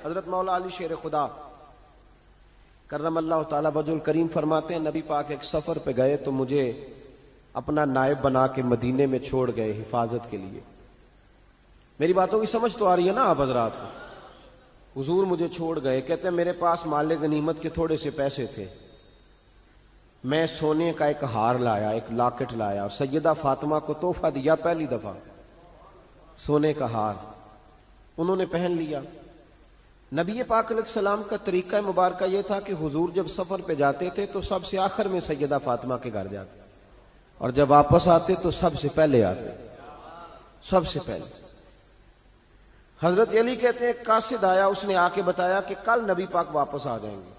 حضرت مولا علی شیر خدا کرم اللہ تعالی وجہ الکریم فرماتے ہیں نبی پاک ایک سفر پہ گئے تو مجھے اپنا نائب بنا کے مدینے میں چھوڑ گئے حفاظت کے لیے. میری باتوں کی سمجھ تو آ رہی ہے نا آپ حضرات کو؟ حضور مجھے چھوڑ گئے، کہتے ہیں میرے پاس مال غنیمت کے تھوڑے سے پیسے تھے، میں سونے کا ایک ہار لایا، ایک لاکٹ لایا اور سیدہ فاطمہ کو تحفہ دیا پہلی دفعہ، سونے کا ہار انہوں نے پہن لیا. نبی پاک علیہ السلام کا طریقہ مبارکہ یہ تھا کہ حضور جب سفر پہ جاتے تھے تو سب سے آخر میں سیدہ فاطمہ کے گھر جاتے اور جب واپس آتے تو سب سے پہلے آتے، سب سے پہلے. حضرت علی کہتے ہیں قاصد آیا، اس نے آ کے بتایا کہ کل نبی پاک واپس آ جائیں گے.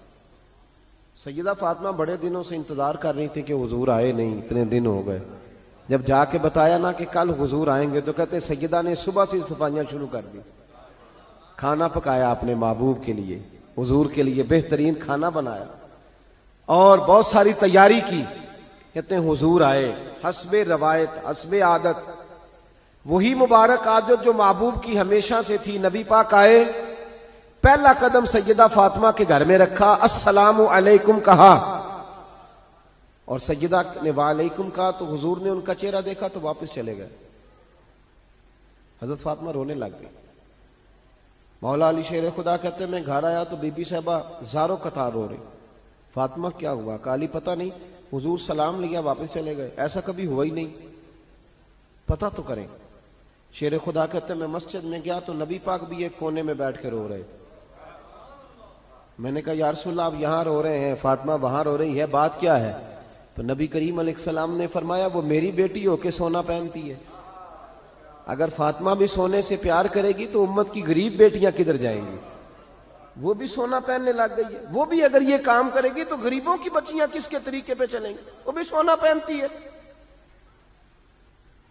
سیدہ فاطمہ بڑے دنوں سے انتظار کر رہی تھی کہ حضور آئے نہیں، اتنے دن ہو گئے. جب جا کے بتایا نا کہ کل حضور آئیں گے تو کہتے سیدہ نے صبح سے صفائیاں شروع کر دی، کھانا پکایا اپنے محبوب کے لیے، حضور کے لیے بہترین کھانا بنایا اور بہت ساری تیاری کی. کہتے ہیں حضور آئے، حسب روایت حسب عادت، وہی مبارک عادت جو محبوب کی ہمیشہ سے تھی. نبی پاک آئے، پہلا قدم سیدہ فاطمہ کے گھر میں رکھا، السلام علیکم کہا اور سیدہ نے وعلیکم کہا تو حضور نے ان کا چہرہ دیکھا تو واپس چلے گئے. حضرت فاطمہ رونے لگ گئی. مولا علی شیر خدا کہتے ہیں میں گھر آیا تو بی بی صاحبہ زاروں قطار رو رہی. فاطمہ کیا ہوا؟ کالی پتہ نہیں، حضور سلام لیا واپس چلے گئے، ایسا کبھی ہوا ہی نہیں، پتہ تو کریں. شیر خدا کہتے ہیں میں مسجد میں گیا تو نبی پاک بھی ایک کونے میں بیٹھ کے رو رہے. میں نے کہا یا رسول اللہ آپ یہاں رو رہے ہیں، فاطمہ وہاں رو رہی ہے، بات کیا ہے؟ تو نبی کریم علیہ السلام نے فرمایا وہ میری بیٹی ہو کے سونا پہنتی ہے، اگر فاطمہ بھی سونے سے پیار کرے گی تو امت کی غریب بیٹیاں کدھر جائیں گی؟ وہ بھی سونا پہننے لگ گئی ہے، وہ بھی اگر یہ کام کرے گی تو غریبوں کی بچیاں کس کے طریقے پہ چلیں گی؟ وہ بھی سونا پہنتی ہے.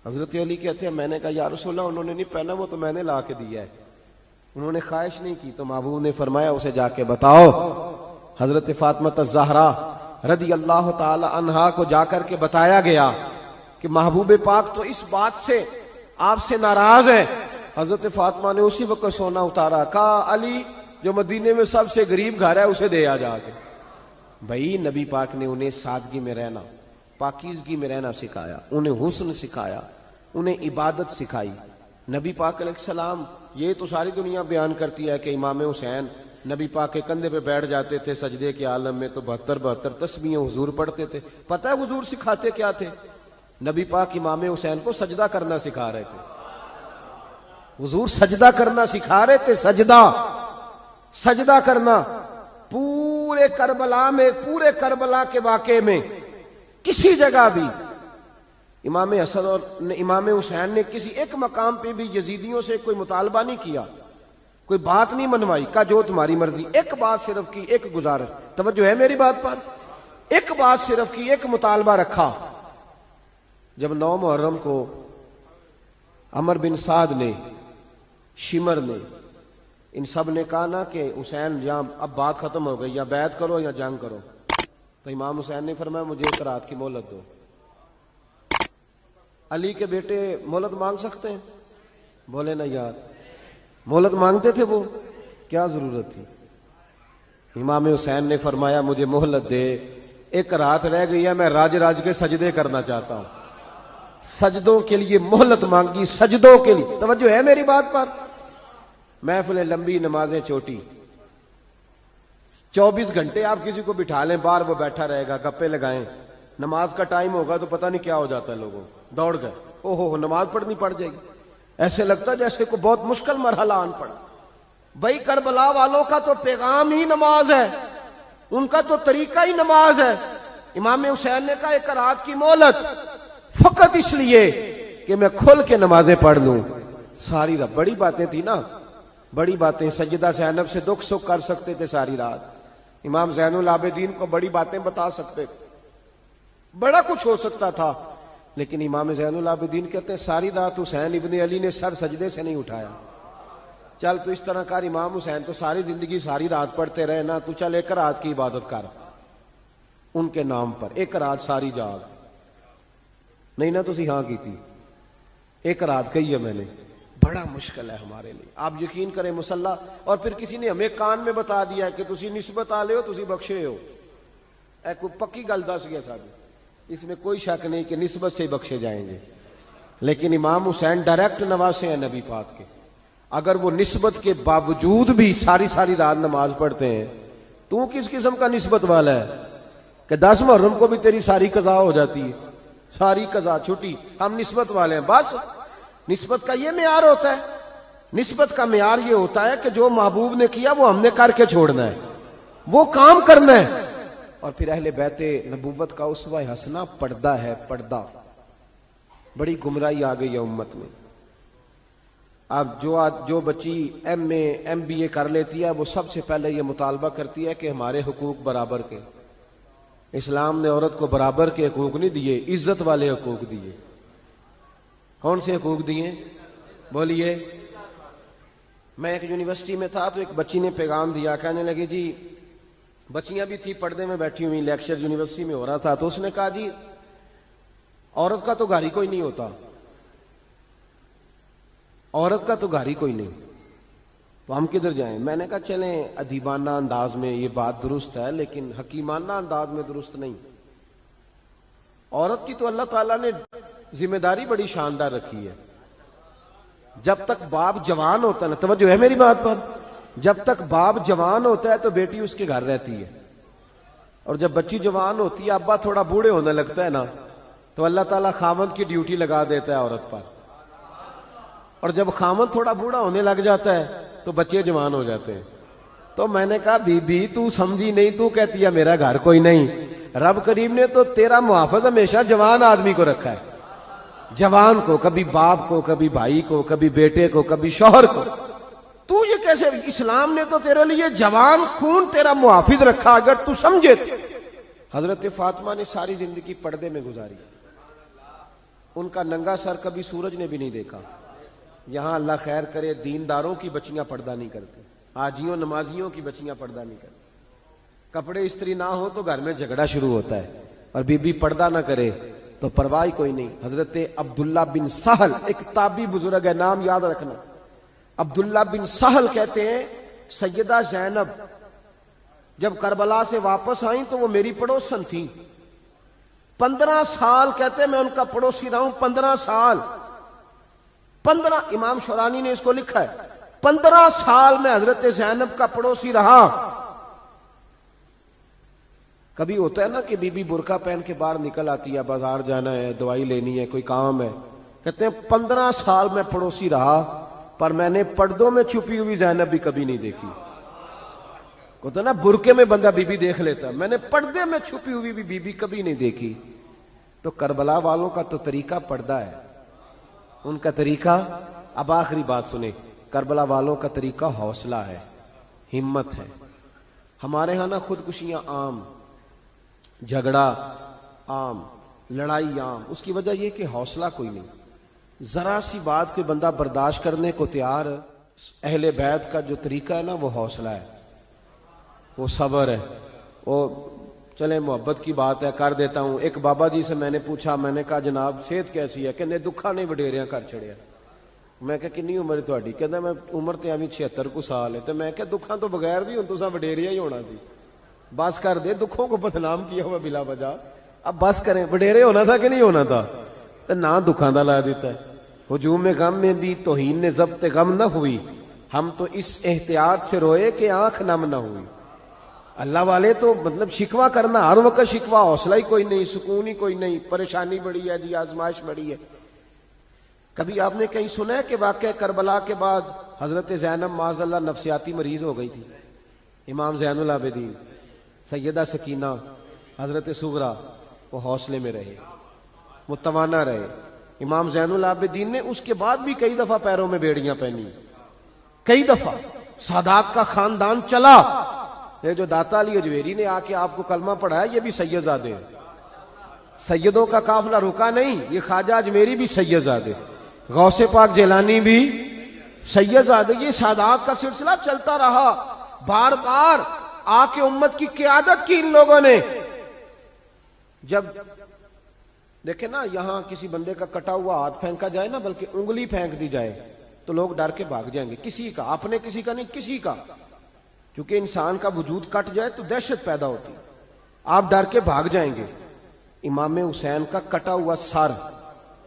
حضرت علی کہتے ہیں میں نے کہا یا رسول اللہ انہوں نے نہیں پہنا، وہ تو میں نے لا کے دیا ہے، انہوں نے خواہش نہیں کی. تو محبوب نے فرمایا اسے جا کے بتاؤ. حضرت فاطمہ الزہرا رضی اللہ تعالی عنہا کو جا کر کے بتایا گیا کہ محبوب پاک تو اس بات سے آپ سے ناراض ہے. حضرت فاطمہ نے اسی وقت سونا اتارا، کہا علی جو مدینے میں سب سے غریب گھر ہے اسے دے آ جا کے. بھائی نبی پاک نے انہیں سادگی میں رہنا، پاکیزگی میں رہنا سکھایا، انہیں حسن سکھایا، انہیں عبادت سکھائی. نبی پاک علیہ السلام، یہ تو ساری دنیا بیان کرتی ہے کہ امام حسین نبی پاک کے کندھے پہ بیٹھ جاتے تھے سجدے کے عالم میں تو 72 تسبیحیں حضور پڑھتے تھے. پتہ ہے حضور سکھاتے کیا تھے؟ نبی پاک امام حسین کو سجدہ کرنا سکھا رہے تھے. حضور سجدہ کرنا سکھا رہے تھے، سجدہ کرنا. پورے کربلا کے واقعے میں کسی جگہ بھی امام حسن اور امام حسین نے کسی ایک مقام پہ بھی یزیدیوں سے کوئی مطالبہ نہیں کیا، کوئی بات نہیں منوائی، کہا جو تمہاری مرضی. ایک بات صرف کی، ایک گزارش، توجہ ہے میری بات پر، ایک بات صرف کی، ایک مطالبہ رکھا. جب 9 محرم کو عمر بن سعد نے، شمر نے، ان سب نے کہا نا کہ حسین یا اب بات ختم ہو گئی، یا بیعت کرو یا جنگ کرو، تو امام حسین نے فرمایا مجھے ایک رات کی مہلت دو. علی کے بیٹے مہلت مانگ سکتے ہیں؟ بولے نا یار، مہلت مانگتے تھے وہ، کیا ضرورت تھی؟ امام حسین نے فرمایا مجھے مہلت دے، ایک رات رہ گئی ہے، میں راج کے سجدے کرنا چاہتا ہوں. سجدوں کے لیے مہلت مانگی، سجدوں کے لیے. توجہ ہے میری بات پر؟ محفلیں لمبی، نمازیں چھوٹی. 24 گھنٹے آپ کسی کو بٹھا لیں باہر، وہ بیٹھا رہے گا، گپے لگائیں. نماز کا ٹائم ہوگا تو پتہ نہیں کیا ہو جاتا ہے، لوگوں دوڑ گئے، او ہو نماز پڑھنی پڑ جائے گی. ایسے لگتا ہے جیسے کوئی بہت مشکل مرحلہ آن پڑا. بھائی کربلا والوں کا تو پیغام ہی نماز ہے، ان کا تو طریقہ ہی نماز ہے. امام حسین نے کہا ایک رات کی مہلت، فقط اس لیے کہ میں کھل کے نمازیں پڑھ لوں. ساری رات بڑی باتیں تھی نا، بڑی باتیں. سیدہ زینب سے دکھ سکھ کر سکتے تھے ساری رات، امام زین العابدین کو بڑی باتیں بتا سکتے، بڑا کچھ ہو سکتا تھا. لیکن امام زین العابدین کہتے ہیں ساری رات حسین ابن علی نے سر سجدے سے نہیں اٹھایا. چل تو اس طرح کر، امام حسین تو ساری زندگی ساری رات پڑھتے رہے نا، تو چل ایک رات کی عبادت کر ان کے نام پر، ایک رات ساری جاگ. نہیں نا تسی ہاں کی تھی، ایک رات کہی ہے میں نے. بڑا مشکل ہے ہمارے لیے. آپ یقین کریں مسلح، اور پھر کسی نے ہمیں کان میں بتا دیا کہ تسی نسبت آ لے ہو، تسی بخشے ہو. اے کوئی پکی گل دس گیا ساتھ، اس میں کوئی شک نہیں کہ نسبت سے بخشے جائیں گے. لیکن امام حسین ڈائریکٹ نواسے ہیں نبی پاک کے. اگر وہ نسبت کے باوجود بھی ساری ساری رات نماز پڑھتے ہیں، تو کس قسم کا نسبت والا ہے کہ 10 محرم کو بھی تیری ساری قضا ہو جاتی ہے، ساری قضا چھٹی، ہم نسبت والے ہیں. بس نسبت کا یہ معیار ہوتا ہے. نسبت کا معیار یہ ہوتا ہے کہ جو محبوب نے کیا وہ ہم نے کر کے چھوڑنا ہے، وہ کام کرنا ہے. اور پھر اہل بیت نبوت کا اسوہ حسنہ پردہ ہے. پردہ بڑی گمراہی آ گئی ہے امت میں. اب جو بچی ایم بی اے کر لیتی ہے، وہ سب سے پہلے یہ مطالبہ کرتی ہے کہ ہمارے حقوق برابر کے. اسلام نے عورت کو برابر کے حقوق نہیں دیے، عزت والے حقوق دیے. کون سے حقوق دیے؟ بولیے. میں ایک یونیورسٹی میں تھا تو ایک بچی نے پیغام دیا، کہنے لگی جی، بچیاں بھی تھی پردے میں بیٹھی ہوئی، لیکچر یونیورسٹی میں ہو رہا تھا، تو اس نے کہا جی عورت کا تو گھر ہی کوئی نہیں ہوتا، عورت کا تو گھر ہی کوئی نہیں، تو ہم کدھر جائیں؟ میں نے کہا چلیں ادیبانہ انداز میں یہ بات درست ہے، لیکن حکیمانہ انداز میں درست نہیں. عورت کی تو اللہ تعالیٰ نے ذمہ داری بڑی شاندار رکھی ہے. جب تک باپ جوان ہوتا ہے نا، توجہ ہے میری بات پر، جب تک باپ جوان ہوتا ہے تو بیٹی اس کے گھر رہتی ہے. اور جب بچی جوان ہوتی ہے، ابا تھوڑا بوڑھے ہونے لگتا ہے نا، تو اللہ تعالیٰ خامند کی ڈیوٹی لگا دیتا ہے عورت پر. اور جب خامند تھوڑا بوڑھا ہونے لگ جاتا ہے تو بچے جوان ہو جاتے ہیں. تو میں نے کہا بی بی تو سمجھی نہیں، تو کہتی ہے میرا گھر کوئی نہیں. رب کریم نے تو تیرا محافظ ہمیشہ جوان آدمی کو رکھا ہے. جوان کو، کبھی باپ کو، کبھی بھائی کو، کبھی بیٹے کو، کبھی شوہر کو. تو یہ کیسے؟ اسلام نے تو تیرے لیے جوان خون تیرا محافظ رکھا، اگر تو سمجھے. حضرت فاطمہ نے ساری زندگی پردے میں گزاری. ان کا ننگا سر کبھی سورج نے بھی نہیں دیکھا. یہاں اللہ خیر کرے دینداروں کی بچیاں پردہ نہیں کرتی، حاجیوں نمازیوں کی بچیاں پردہ نہیں کرتی. کپڑے استری نہ ہو تو گھر میں جھگڑا شروع ہوتا ہے، اور بی بی پردہ نہ کرے تو پرواہ کوئی نہیں. حضرت عبداللہ بن سہل ایک تابعی بزرگ ہے، نام یاد رکھنا. عبداللہ بن سہل کہتے ہیں سیدہ زینب جب کربلا سے واپس آئیں تو وہ میری پڑوسن تھیں. 15 سال کہتے میں ان کا پڑوسی رہا ہوں. 15 سال، 15 امام شورانی نے اس کو لکھا ہے، 15 سال میں حضرت زینب کا پڑوسی رہا. کبھی ہوتا ہے نا کہ بی بی برقع پہن کے باہر نکل آتی ہے، بازار جانا ہے، دوائی لینی ہے، کوئی کام ہے. کہتے ہیں 15 سال میں پڑوسی رہا، پر میں نے پردوں میں چھپی ہوئی زینب بھی کبھی نہیں دیکھی. کہتا نا برقعے میں بندہ بی بی دیکھ لیتا، میں نے پردے میں چھپی ہوئی بھی بی بی کبھی نہیں دیکھی. تو کربلا والوں کا تو طریقہ پردہ ہے، ان کا طریقہ. اب آخری بات سنیں، کربلا والوں کا طریقہ حوصلہ ہے، ہمت ہے. ہمارے ہاں نا خودکشیاں عام، جھگڑا عام، لڑائی عام. اس کی وجہ یہ کہ حوصلہ کوئی نہیں. ذرا سی بات کوئی بندہ برداشت کرنے کو تیار. اہل بیت کا جو طریقہ ہے نا وہ حوصلہ ہے، وہ صبر ہے. وہ چلے محبت کی بات ہے کر دیتا ہوں. ایک بابا جی سے میں نے پوچھا، میں نے کہا جناب صحت کیسی ہے؟ کہ دکھا نہیں وڈیریاں کر چھڑیا. میں کہا کنی عمر ہے تہاڈی؟ کہندا میں عمر تے ایویں 76 کو سال ہے. تو میں کہا دکھاں تو بغیر بھی ہوں تساں وڈیریا ہی ہونا سی. بس کر دے، دکھوں کو بدنام کیا ہوا بلا وجہ. اب بس کریں، وڈیرے ہونا تھا کہ نہیں ہونا تھا؟ تو نہ دکھاں دا لا دیتا ہے. ہجوم غم میں بھی توہین نے ضبط غم نہ ہوئی، ہم تو اس احتیاط سے روئے کہ آنکھ نم نہ ہوئی. اللہ والے تو مطلب شکوہ کرنا ہر وقت شکوہ، حوصلہ ہی کوئی نہیں، سکون ہی کوئی نہیں، پریشانی بڑی ہے جی، آزمائش بڑی ہے. کبھی آپ نے کہیں سنا ہے کہ واقعہ کربلا کے بعد حضرت زینب معاذ اللہ نفسیاتی مریض ہو گئی تھی؟ امام زین العابدین، سیدہ سکینہ، حضرت صغرا وہ حوصلے میں رہے، متوانا رہے. امام زین العابدین نے اس کے بعد بھی کئی دفعہ پیروں میں بیڑیاں پہنی، کئی دفعہ. سادات کا خاندان چلا. یہ جو داتا علی اجویری نے آ کے آپ کو کلمہ پڑھایا یہ بھی سید زادے ہیں. سیدوں کا قافلہ رکا نہیں، یہ خواجہ اجمیری بھی سید زادے، غوث پاک جیلانی بھی سید زادے. یہ سادات کا سلسلہ چلتا رہا. بار بار آ کے امت کی قیادت کی ان لوگوں نے. جب دیکھیں نا یہاں کسی بندے کا کٹا ہوا ہاتھ پھینکا جائے نا، بلکہ انگلی پھینک دی جائے تو لوگ ڈر کے بھاگ جائیں گے. کسی کا، اپنے کسی کا نہیں، کسی کا. کیونکہ انسان کا وجود کٹ جائے تو دہشت پیدا ہوتی. آپ ڈر کے بھاگ جائیں گے. امام حسین کا کٹا ہوا سر،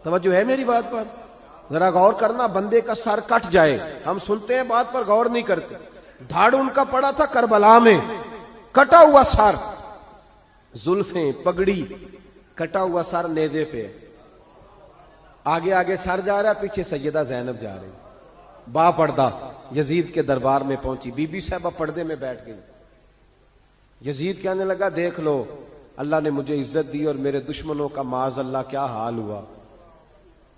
توجہ ہے میری بات پر؟ ذرا غور کرنا. بندے کا سر کٹ جائے، ہم سنتے ہیں بات پر غور نہیں کرتے. دھاڑ ان کا پڑا تھا کربلا میں، کٹا ہوا سر، زلفیں، پگڑی، کٹا ہوا سر نیزے پہ. آگے آگے سر جا رہا ہے، پیچھے سیدہ زینب جا رہی. با پردہ یزید کے دربار میں پہنچی. بی بی صاحبہ پردے میں بیٹھ گئی. یزید کہنے لگا دیکھ لو اللہ نے مجھے عزت دی اور میرے دشمنوں کا معاذ اللہ کیا حال ہوا.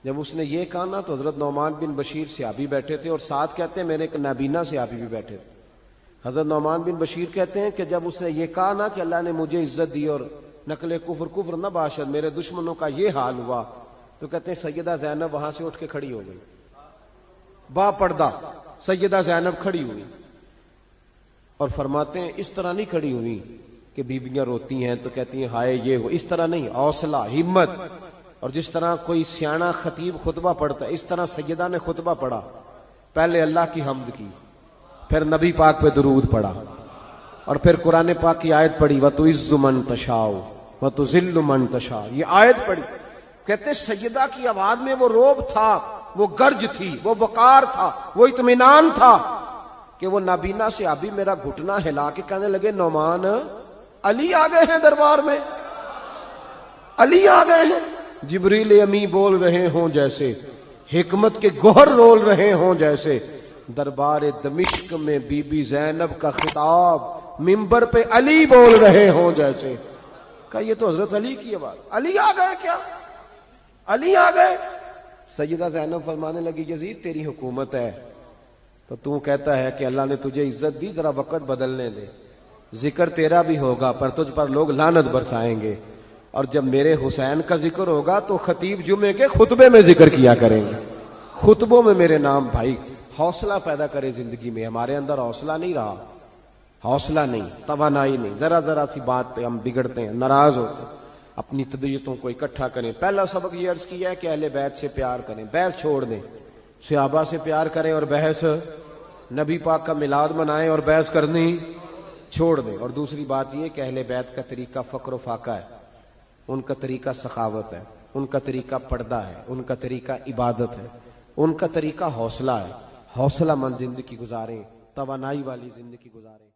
جب اس نے یہ کہا نا تو حضرت نعمان بن بشیر صحابی بیٹھے تھے، اور ساتھ کہتے ہیں میرے ایک نابینا صحابی بھی بیٹھے تھے. حضرت نعمان بن بشیر کہتے ہیں کہ جب اس نے یہ کہا نا کہ اللہ نے مجھے عزت دی اور نقل کفر کفر نہ باشد، میرے دشمنوں کا یہ حال ہوا، تو کہتے ہیں سیدہ زینب وہاں سے اٹھ کے کھڑی ہو گئی. با پردہ سیدہ زینب کھڑی ہوئی اور فرماتے ہیں اس طرح نہیں کھڑی ہوئی کہ بیویاں روتی ہیں تو کہتی ہیں ہائے یہ ہو، اس طرح نہیں، حوصلہ، ہمت. اور جس طرح کوئی سیاںا خطیب خطبہ پڑھتا ہے اس طرح سیدہ نے خطبہ پڑھا. پہلے اللہ کی حمد کی، پھر نبی پاک پہ درود پڑھا، اور پھر قرآن پاک کی آیت پڑھی وَتُعِزُّ مَن تَشَاءُ وَتُذِلُّ مَن تَشَاءُ. یہ آیت پڑھی. کہتے سیدہ کی آواز میں وہ روب تھا، وہ گرج تھی، وہ وقار تھا، وہ اطمینان تھا کہ وہ نابینا سے ابھی میرا گھٹنا ہلا کے کہنے لگے نعمان علی آ گئے ہیں دربار میں، علی آ گئے ہیں. جبریل امی بول رہے ہوں جیسے، حکمت کے گوہر رول رہے ہوں جیسے. دربار دمشق میں بی بی زینب کا خطاب، منبر پہ علی بول رہے ہوں جیسے. کہ یہ تو حضرت علی کی آواز. علی آ گئے کیا؟ علی آ گئے. سیدہ زینب فرمانے لگی یزید تیری حکومت ہے تو تو کہتا ہے کہ اللہ نے تجھے عزت دی، ذرا وقت بدلنے دے. ذکر تیرا بھی ہوگا پر تجھ پر لوگ لعنت برسائیں گے، اور جب میرے حسین کا ذکر ہوگا تو خطیب جمعے کے خطبے میں ذکر کیا کریں گے، خطبوں میں میرے نام. بھائی حوصلہ پیدا کرے زندگی میں. ہمارے اندر حوصلہ نہیں رہا، حوصلہ نہیں، توانائی نہیں. ذرا ذرا سی بات پہ ہم بگڑتے ہیں، ناراض ہوتے ہیں. اپنی طبیعتوں کو اکٹھا کریں. پہلا سبق یہ عرض کیا ہے کہ اہل بیت سے پیار کریں، بحث چھوڑ دیں. صحابہ سے پیار کریں اور بحث، نبی پاک کا میلاد منائیں اور بحث کرنی چھوڑ دیں. اور دوسری بات یہ کہ اہل بیت کا طریقہ فقر و فاقہ ہے، ان کا طریقہ سخاوت ہے، ان کا طریقہ پردہ ہے، ان کا طریقہ عبادت ہے، ان کا طریقہ حوصلہ ہے. حوصلہ مند زندگی گزاریں، توانائی والی زندگی گزاریں.